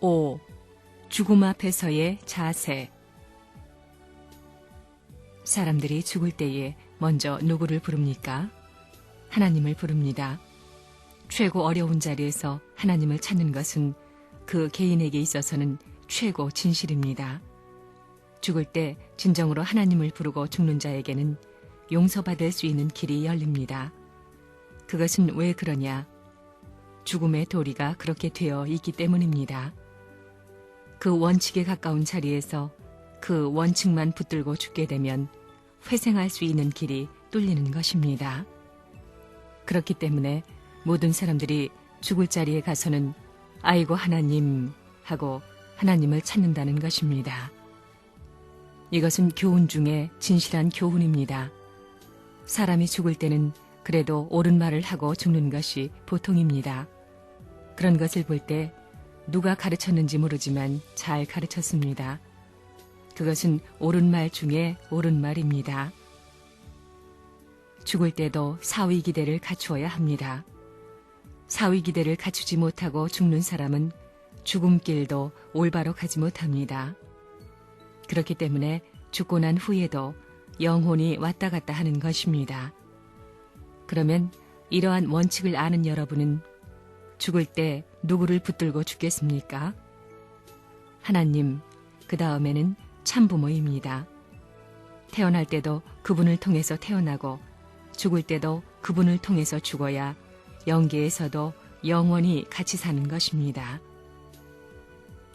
5. 죽음 앞에서의 자세. 사람들이 죽을 때에 먼저 누구를 부릅니까? 하나님을 부릅니다. 최고 어려운 자리에서 하나님을 찾는 것은 그 개인에게 있어서는 최고 진실입니다. 죽을 때 진정으로 하나님을 부르고 죽는 자에게는 용서받을 수 있는 길이 열립니다. 그것은 왜 그러냐? 죽음의 도리가 그렇게 되어 있기 때문입니다. 그 원칙에 가까운 자리에서 그 원칙만 붙들고 죽게 되면 회생할 수 있는 길이 뚫리는 것입니다. 그렇기 때문에 모든 사람들이 죽을 자리에 가서는 아이고 하나님 하고 하나님을 찾는다는 것입니다. 이것은 교훈 중에 진실한 교훈입니다. 사람이 죽을 때는 그래도 옳은 말을 하고 죽는 것이 보통입니다. 그런 것을 볼 때 누가 가르쳤는지 모르지만 잘 가르쳤습니다. 그것은 옳은 말 중에 옳은 말입니다. 죽을 때도 사위기대를 갖추어야 합니다. 사위기대를 갖추지 못하고 죽는 사람은 죽음길도 올바로 가지 못합니다. 그렇기 때문에 죽고 난 후에도 영혼이 왔다 갔다 하는 것입니다. 그러면 이러한 원칙을 아는 여러분은 죽을 때 누구를 붙들고 죽겠습니까? 하나님, 그 다음에는 참부모입니다. 태어날 때도 그분을 통해서 태어나고 죽을 때도 그분을 통해서 죽어야 영계에서도 영원히 같이 사는 것입니다.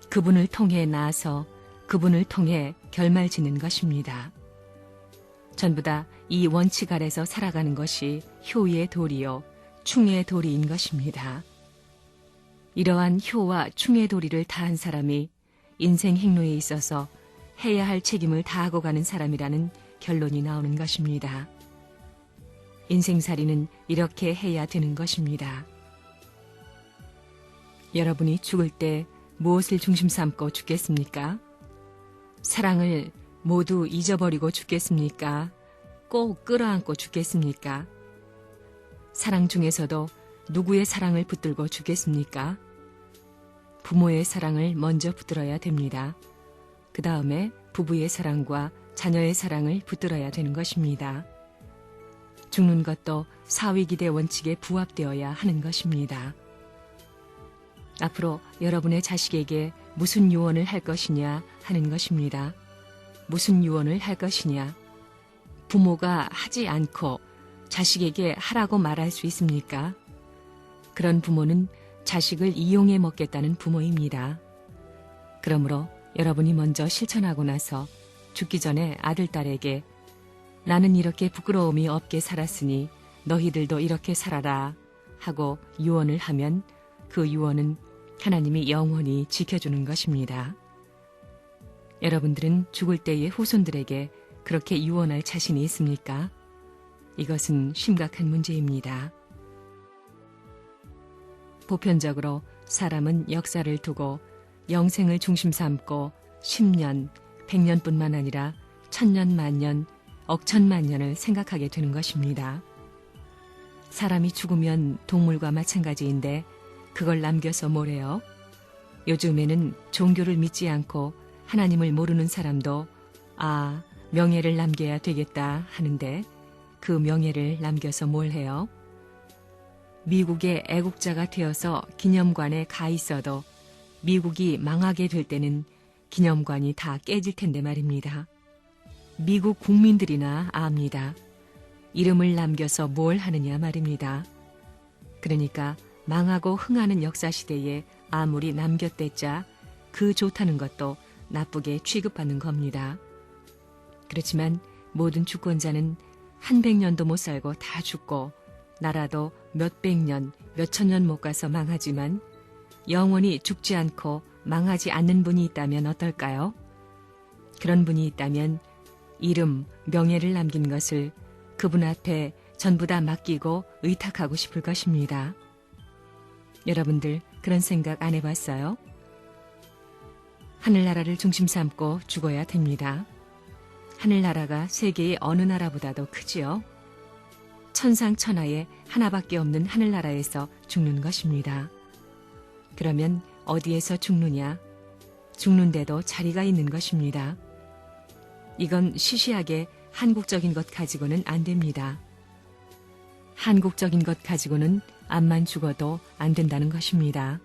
그분을 통해 나아서 그분을 통해 결말짓는 것입니다. 전부 다 이 원칙 아래서 살아가는 것이 효의 도리요, 충의 도리인 것입니다. 이러한 효와 충의 도리를 다한 사람이 인생 행로에 있어서 해야 할 책임을 다하고 가는 사람이라는 결론이 나오는 것입니다. 인생살이는 이렇게 해야 되는 것입니다. 여러분이 죽을 때 무엇을 중심 삼고 죽겠습니까? 사랑을 모두 잊어버리고 죽겠습니까? 꼭 끌어안고 죽겠습니까? 사랑 중에서도 누구의 사랑을 붙들고 죽겠습니까? 부모의 사랑을 먼저 붙들어야 됩니다. 그 다음에 부부의 사랑과 자녀의 사랑을 붙들어야 되는 것입니다. 죽는 것도 사위기대 원칙에 부합되어야 하는 것입니다. 앞으로 여러분의 자식에게 무슨 유언을 할 것이냐 하는 것입니다. 무슨 유언을 할 것이냐? 부모가 하지 않고 자식에게 하라고 말할 수 있습니까? 그런 부모는 자식을 이용해 먹겠다는 부모입니다. 그러므로 여러분이 먼저 실천하고 나서 죽기 전에 아들, 딸에게 나는 이렇게 부끄러움이 없게 살았으니 너희들도 이렇게 살아라 하고 유언을 하면 그 유언은 하나님이 영원히 지켜주는 것입니다. 여러분들은 죽을 때의 후손들에게 그렇게 유언할 자신이 있습니까? 이것은 심각한 문제입니다. 보편적으로 사람은 역사를 두고 영생을 중심 삼고 10년, 100년뿐만 아니라 1000년, 만년, 억천만년을 생각하게 되는 것입니다. 사람이 죽으면 동물과 마찬가지인데 그걸 남겨서 뭐래요? 요즘에는 종교를 믿지 않고 하나님을 모르는 사람도 명예를 남겨야 되겠다 하는데 그 명예를 남겨서 뭘 해요? 미국의 애국자가 되어서 기념관에 가 있어도 미국이 망하게 될 때는 기념관이 다 깨질 텐데 말입니다. 미국 국민들이나 압니다. 이름을 남겨서 뭘 하느냐 말입니다. 그러니까 망하고 흥하는 역사시대에 아무리 남겼댔자 그 좋다는 것도 나쁘게 취급하는 겁니다. 그렇지만 모든 주권자는 한 100년도 못 살고 다 죽고 나라도 몇백 년, 몇천 년 못 가서 망하지만 영원히 죽지 않고 망하지 않는 분이 있다면 어떨까요? 그런 분이 있다면 이름, 명예를 남긴 것을 그분 앞에 전부 다 맡기고 의탁하고 싶을 것입니다. 여러분들 그런 생각 안 해봤어요? 하늘나라를 중심 삼고 죽어야 됩니다. 하늘나라가 세계의 어느 나라보다도 크지요. 천상천하에 하나밖에 없는 하늘나라에서 죽는 것입니다. 그러면 어디에서 죽느냐? 죽는데도 자리가 있는 것입니다. 이건 시시하게 한국적인 것 가지고는 안 됩니다. 한국적인 것 가지고는 암만 죽어도 안 된다는 것입니다.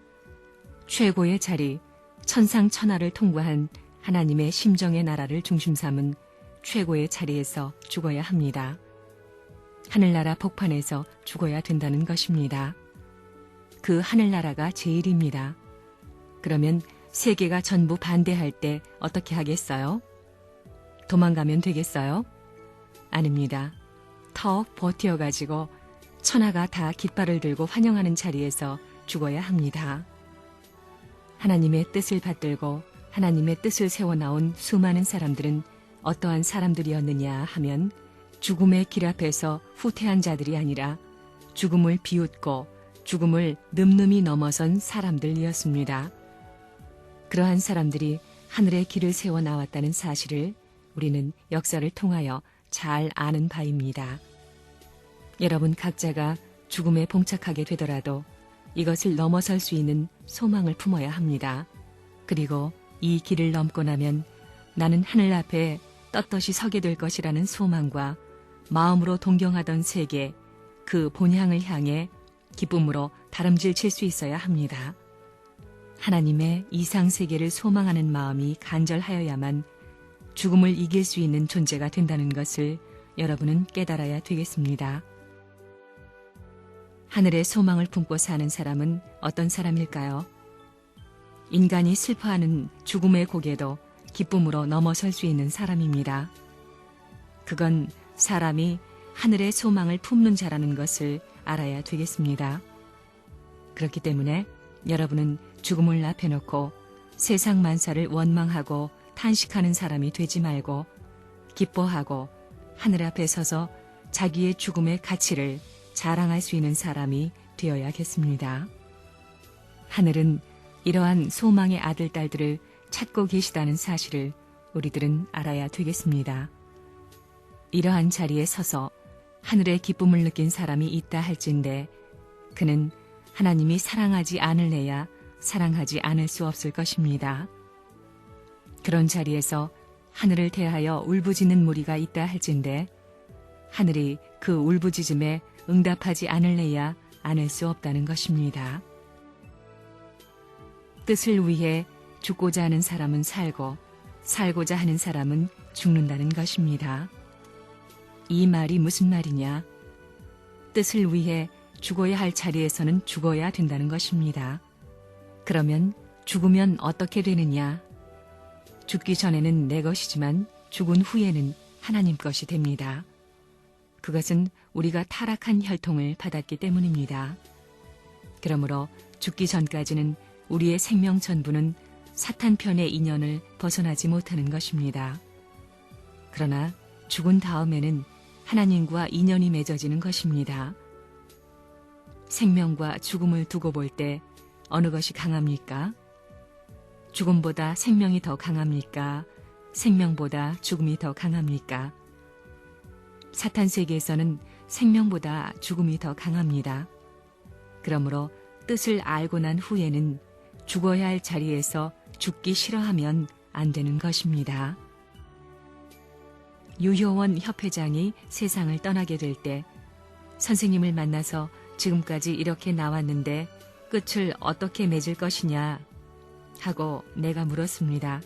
최고의 자리, 천상천하를 통과한 하나님의 심정의 나라를 중심 삼은 최고의 자리에서 죽어야 합니다. 하늘나라 복판에서 죽어야 된다는 것입니다. 그 하늘나라가 제일입니다. 그러면 세계가 전부 반대할 때 어떻게 하겠어요? 도망가면 되겠어요? 아닙니다. 턱 버텨가지고 천하가 다 깃발을 들고 환영하는 자리에서 죽어야 합니다. 하나님의 뜻을 받들고 하나님의 뜻을 세워나온 수많은 사람들은 어떠한 사람들이었느냐 하면 죽음의 길 앞에서 후퇴한 자들이 아니라 죽음을 비웃고 죽음을 늠름히 넘어선 사람들이었습니다. 그러한 사람들이 하늘의 길을 세워 나왔다는 사실을 우리는 역사를 통하여 잘 아는 바입니다. 여러분 각자가 죽음에 봉착하게 되더라도 이것을 넘어설 수 있는 소망을 품어야 합니다. 그리고 이 길을 넘고 나면 나는 하늘 앞에 떳떳이 서게 될 것이라는 소망과 마음으로 동경하던 세계, 그 본향을 향해 기쁨으로 다름질 칠 수 있어야 합니다. 하나님의 이상세계를 소망하는 마음이 간절하여야만 죽음을 이길 수 있는 존재가 된다는 것을 여러분은 깨달아야 되겠습니다. 하늘의 소망을 품고 사는 사람은 어떤 사람일까요? 인간이 슬퍼하는 죽음의 고개도 기쁨으로 넘어설 수 있는 사람입니다. 그건 사람이 하늘의 소망을 품는 자라는 것을 알아야 되겠습니다. 그렇기 때문에 여러분은 죽음을 앞에 놓고 세상 만사를 원망하고 탄식하는 사람이 되지 말고 기뻐하고 하늘 앞에 서서 자기의 죽음의 가치를 자랑할 수 있는 사람이 되어야겠습니다. 하늘은 이러한 소망의 아들, 딸들을 찾고 계시다는 사실을 우리들은 알아야 되겠습니다. 이러한 자리에 서서 하늘의 기쁨을 느낀 사람이 있다 할진대 그는 하나님이 사랑하지 않을래야 사랑하지 않을 수 없을 것입니다. 그런 자리에서 하늘을 대하여 울부짖는 무리가 있다 할진대 하늘이 그 울부짖음에 응답하지 않을래야 않을 수 없다는 것입니다. 뜻을 위해 죽고자 하는 사람은 살고 살고자 하는 사람은 죽는다는 것입니다. 이 말이 무슨 말이냐? 뜻을 위해 죽어야 할 자리에서는 죽어야 된다는 것입니다. 그러면 죽으면 어떻게 되느냐? 죽기 전에는 내 것이지만 죽은 후에는 하나님 것이 됩니다. 그것은 우리가 타락한 혈통을 받았기 때문입니다. 그러므로 죽기 전까지는 우리의 생명 전부는 사탄 편의 인연을 벗어나지 못하는 것입니다. 그러나 죽은 다음에는 하나님과 인연이 맺어지는 것입니다. 생명과 죽음을 두고 볼 때 어느 것이 강합니까? 죽음보다 생명이 더 강합니까? 생명보다 죽음이 더 강합니까? 사탄 세계에서는 생명보다 죽음이 더 강합니다. 그러므로 뜻을 알고 난 후에는 죽어야 할 자리에서 죽기 싫어하면 안 되는 것입니다. 유효원 협회장이 세상을 떠나게 될 때 선생님을 만나서 지금까지 이렇게 나왔는데 끝을 어떻게 맺을 것이냐 하고 내가 물었습니다.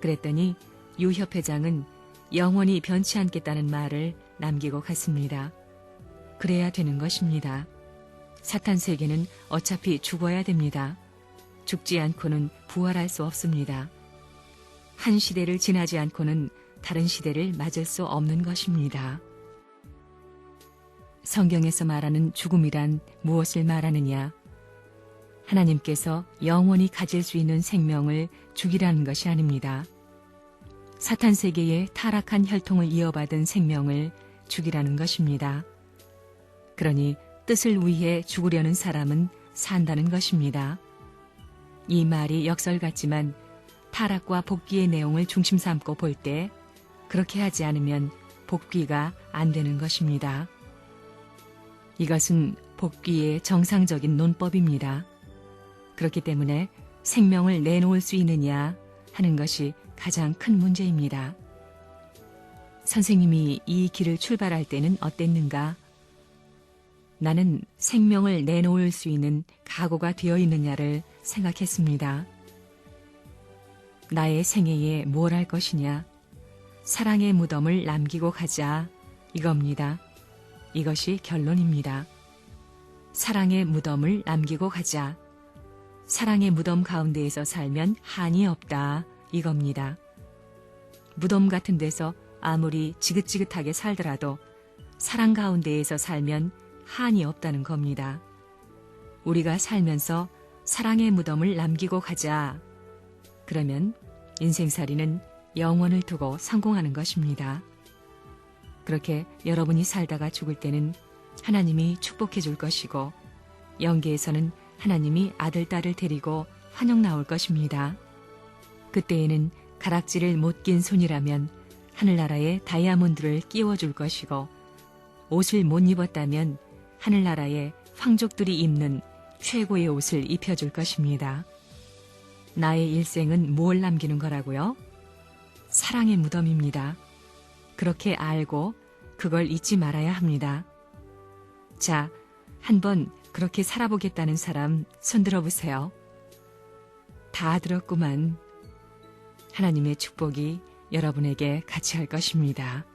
그랬더니 유 협회장은 영원히 변치 않겠다는 말을 남기고 갔습니다. 그래야 되는 것입니다. 사탄 세계는 어차피 죽어야 됩니다. 죽지 않고는 부활할 수 없습니다. 한 시대를 지나지 않고는 다른 시대를 맞을 수 없는 것입니다. 성경에서 말하는 죽음이란 무엇을 말하느냐? 하나님께서 영원히 가질 수 있는 생명을 죽이라는 것이 아닙니다. 사탄 세계의 타락한 혈통을 이어받은 생명을 죽이라는 것입니다. 그러니 뜻을 위해 죽으려는 사람은 산다는 것입니다. 이 말이 역설 같지만 타락과 복귀의 내용을 중심 삼고 볼 때 그렇게 하지 않으면 복귀가 안 되는 것입니다. 이것은 복귀의 정상적인 논법입니다. 그렇기 때문에 생명을 내놓을 수 있느냐 하는 것이 가장 큰 문제입니다. 선생님이 이 길을 출발할 때는 어땠는가? 나는 생명을 내놓을 수 있는 각오가 되어 있느냐를 생각했습니다. 나의 생애에 뭘 할 것이냐? 사랑의 무덤을 남기고 가자. 이겁니다. 이것이 결론입니다. 사랑의 무덤을 남기고 가자. 사랑의 무덤 가운데에서 살면 한이 없다. 이겁니다. 무덤 같은 데서 아무리 지긋지긋하게 살더라도 사랑 가운데에서 살면 한이 없다는 겁니다. 우리가 살면서 사랑의 무덤을 남기고 가자. 그러면 인생살이는 영원을 두고 성공하는 것입니다. 그렇게 여러분이 살다가 죽을 때는 하나님이 축복해 줄 것이고 영계에서는 하나님이 아들, 딸을 데리고 환영 나올 것입니다. 그때에는 가락지를 못 낀 손이라면 하늘나라에 다이아몬드를 끼워줄 것이고 옷을 못 입었다면 하늘나라에 황족들이 입는 최고의 옷을 입혀줄 것입니다. 나의 일생은 뭘 남기는 거라고요? 사랑의 무덤입니다. 그렇게 알고 그걸 잊지 말아야 합니다. 자, 한번 그렇게 살아보겠다는 사람 손들어 보세요. 다 들었구만. 하나님의 축복이 여러분에게 같이 할 것입니다.